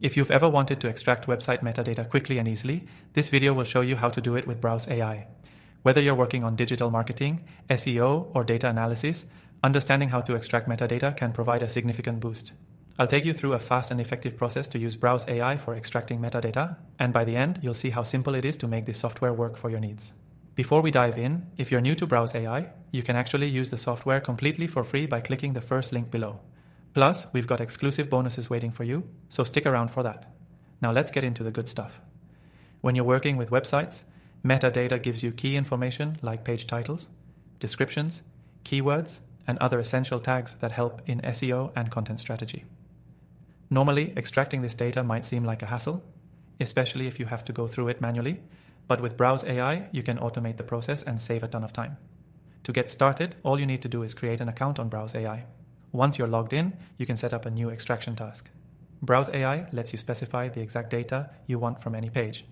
If you've ever wanted to extract website metadata quickly and easily, this video will show you how to do it with Browse AI. Whether you're working on digital marketing, SEO, or data analysis, understanding how to extract metadata can provide a significant boost. I'll take you through a fast and effective process to use Browse AI for extracting metadata, and by the end, you'll see how simple it is to make this software work for your needs. Before we dive in, if you're new to Browse AI, you can actually use the software completely for free by clicking the first link below. Plus, we've got exclusive bonuses waiting for you, so stick around for that. Now let's get into the good stuff. When you're working with websites, metadata gives you key information like page titles, descriptions, keywords, and other essential tags that help in SEO and content strategy. Normally, extracting this data might seem like a hassle, especially if you have to go through it manually, but with Browse AI, you can automate the process and save a ton of time. To get started, all you need to do is create an account on Browse AI. Once you're logged in, you can set up a new extraction task. Browse AI lets you specify the exact data you want from any page,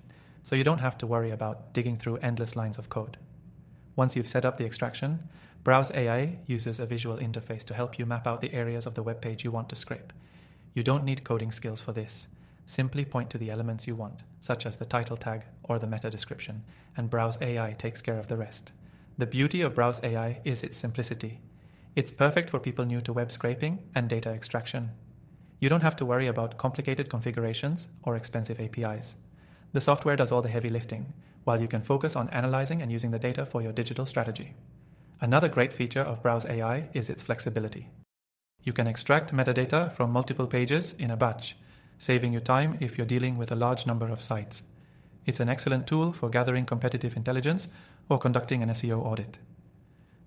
so you don't have to worry about digging through endless lines of code. Once you've set up the extraction, Browse AI uses a visual interface to help you map out the areas of the web page you want to scrape. You don't need coding skills for this. Simply point to the elements you want, such as the title tag or the meta description, and Browse AI takes care of the rest. The beauty of Browse AI is its simplicity. It's perfect for people new to web scraping and data extraction. You don't have to worry about complicated configurations or expensive APIs. The software does all the heavy lifting, while you can focus on analyzing and using the data for your digital strategy. Another great feature of Browse AI is its flexibility. You can extract metadata from multiple pages in a batch, saving you time if you're dealing with a large number of sites. It's an excellent tool for gathering competitive intelligence or conducting an SEO audit.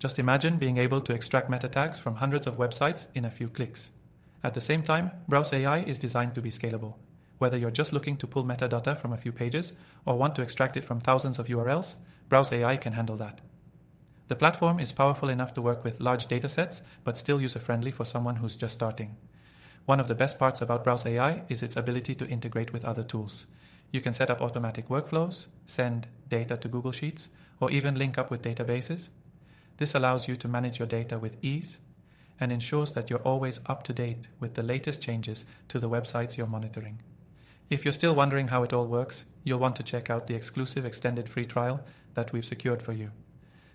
Just imagine being able to extract meta tags from hundreds of websites in a few clicks. At the same time, Browse AI is designed to be scalable. Whether you're just looking to pull metadata from a few pages or want to extract it from thousands of URLs, Browse AI can handle that. The platform is powerful enough to work with large datasets, but still user-friendly for someone who's just starting. One of the best parts about Browse AI is its ability to integrate with other tools. You can set up automatic workflows, send data to Google Sheets, or even link up with databases. This allows you to manage your data with ease and ensures that you're always up to date with the latest changes to the websites you're monitoring. If you're still wondering how it all works, you'll want to check out the exclusive extended free trial that we've secured for you.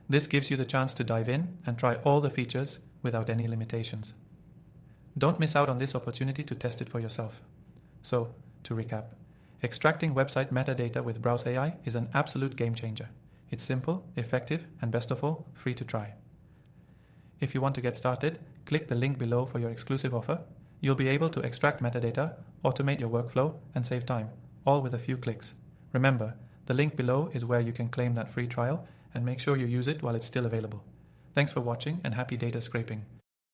This gives you the chance to dive in and try all the features without any limitations. Don't miss out on this opportunity to test it for yourself. So, to recap, extracting website metadata with Browse AI is an absolute game changer. It's simple, effective, and best of all, free to try. If you want to get started, click the link below for your exclusive offer. You'll be able to extract metadata, automate your workflow, and save time, all with a few clicks. Remember, the link below is where you can claim that free trial and make sure you use it while it's still available. Thanks for watching and happy data scraping.